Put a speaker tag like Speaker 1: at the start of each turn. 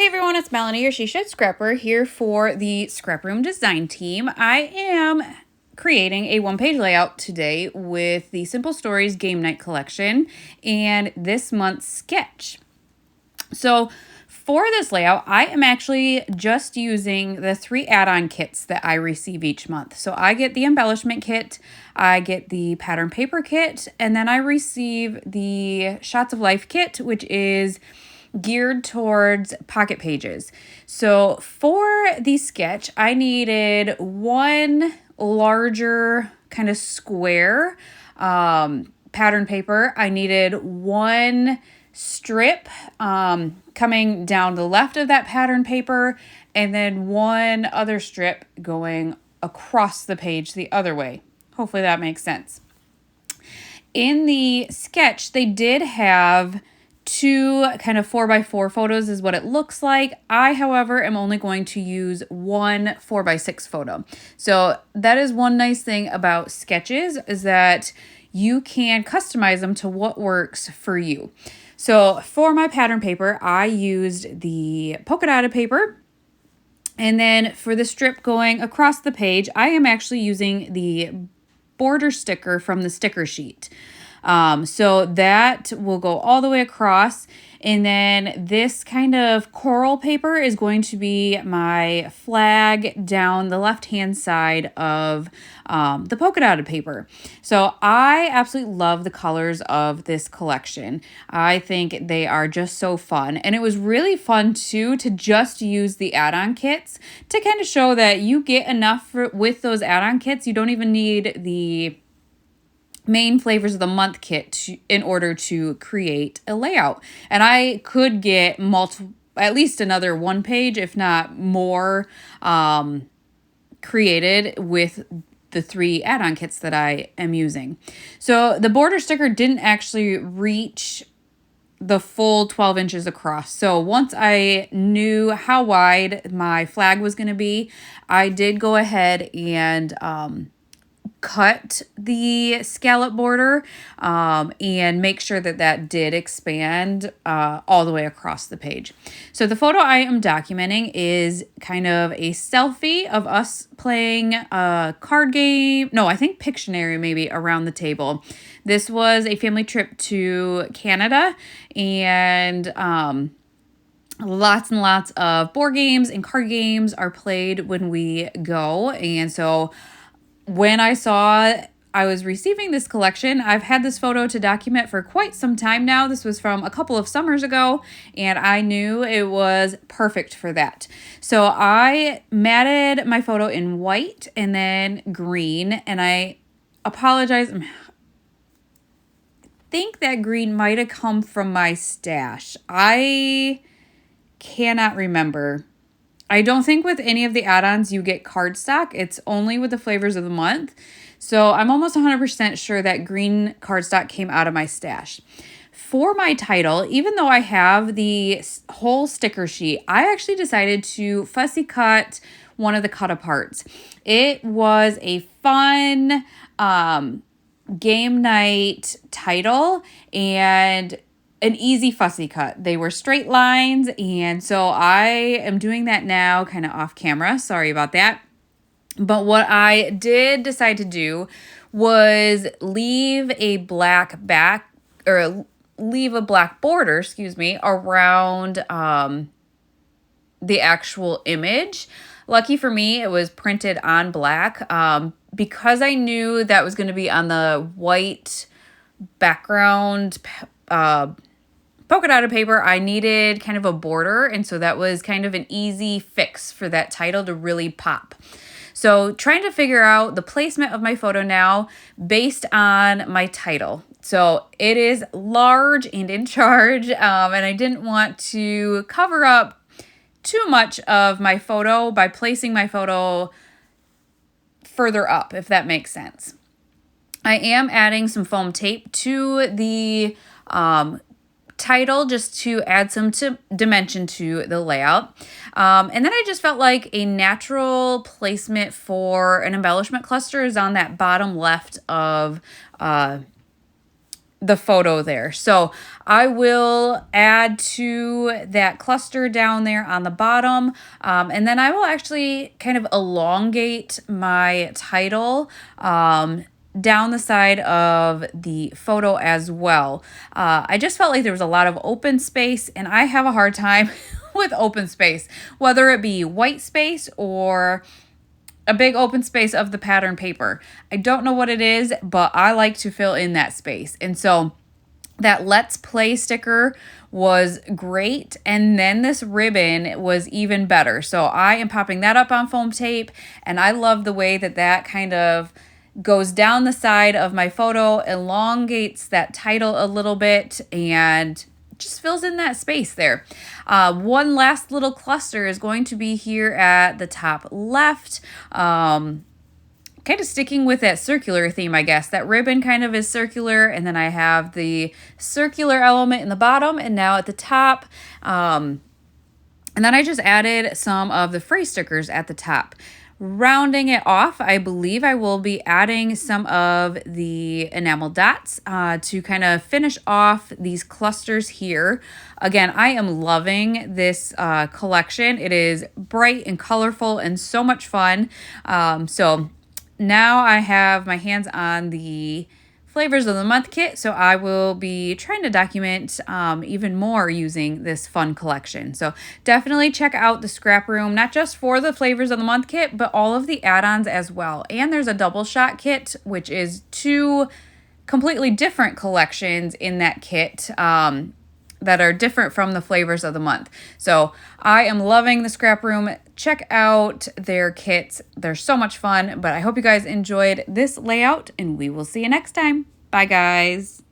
Speaker 1: Hey everyone, it's Melanie, your SheShed Scrapper, here for the ScrapRoom design team. I am creating a one-page layout today with the Simple Stories Game Night collection and this month's sketch. So for this layout, I am actually just using the 3 add-on kits that I receive each month. So I get the embellishment kit, I get the pattern paper kit, and then I receive the Shots of Life kit, which is geared towards pocket pages. So for the sketch, I needed one larger kind of square pattern paper. I needed one strip coming down the left of that pattern paper, and then one other strip going across the page the other way. Hopefully that makes sense. In the sketch, they did have 2 kind of 4x4 photos is what it looks like. I, however, am only going to use one 4x6 photo. So that is one nice thing about sketches, is that you can customize them to what works for you. So for my pattern paper, I used the polka dotted paper. And then for the strip going across the page, I am actually using the border sticker from the sticker sheet. So that will go all the way across. And then this kind of coral paper is going to be my flag down the left-hand side of the polka dotted paper. So I absolutely love the colors of this collection. I think they are just so fun. And it was really fun too to just use the add-on kits to kind of show that you get enough with those add-on kits. You don't even need the main flavors of the month kit in order to create a layout. And I could get at least another 1 page, if not more, created with the 3 add-on kits that I am using. So the border sticker didn't actually reach the full 12 inches across. So once I knew how wide my flag was going to be, I did go ahead and cut the scallop border and make sure that that did expand all the way across the page. So the photo I am documenting is kind of a selfie of us playing a card game. No, I think Pictionary maybe around the table. This was a family trip to Canada, and lots and lots of board games and card games are played when we go. And so when I saw I was receiving this collection, I've had this photo to document for quite some time now. This was from a couple of summers ago, and I knew it was perfect for that. So I matted my photo in white and then green, and I apologize. I think that green might have come from my stash. I cannot remember. I don't think with any of the add-ons you get cardstock. It's only with the flavors of the month. So I'm almost 100% sure that green cardstock came out of my stash. For my title, even though I have the whole sticker sheet, I actually decided to fussy cut one of the cut aparts. It was a fun game night title and an easy fussy cut. They were straight lines, and so I am doing that now kind of off camera. Sorry about that. But what I did decide to do was leave a black border, excuse me, around the actual image. Lucky for me, it was printed on black because I knew that was going to be on the white background polka dotted paper. I needed kind of a border, and so that was kind of an easy fix for that title to really pop. So trying to figure out the placement of my photo now based on my title. So it is large and in charge, and I didn't want to cover up too much of my photo by placing my photo further up, if that makes sense. I am adding some foam tape to the title just to add some dimension to the layout. And then I just felt like a natural placement for an embellishment cluster is on that bottom left of the photo there. So I will add to that cluster down there on the bottom. And then I will actually kind of elongate my title down the side of the photo as well. I just felt like there was a lot of open space, and I have a hard time with open space, whether it be white space or a big open space of the pattern paper. I don't know what it is, but I like to fill in that space. And so that Let's Play sticker was great. And then this ribbon was even better. So I am popping that up on foam tape, and I love the way that that kind of goes down the side of my photo, elongates that title a little bit, and just fills in that space there. One last little cluster is going to be here at the top left. Kind of sticking with that circular theme, I guess. That ribbon kind of is circular, and then I have the circular element in the bottom, and now at the top. And then I just added some of the phrase stickers at the top. Rounding it off, I believe I will be adding some of the enamel dots to kind of finish off these clusters here. Again, I am loving this collection. It is bright and colorful and so much fun. So now I have my hands on the Flavors of the Month kit, so I will be trying to document even more using this fun collection. So definitely check out the Scrap Room, not just for the Flavors of the Month kit, but all of the add-ons as well. And there's a double shot kit, which is 2 completely different collections in that kit that are different from the Flavors of the Month. So I am loving the Scrap Room. Check out their kits. They're so much fun, but I hope you guys enjoyed this layout, and we will see you next time. Bye, guys.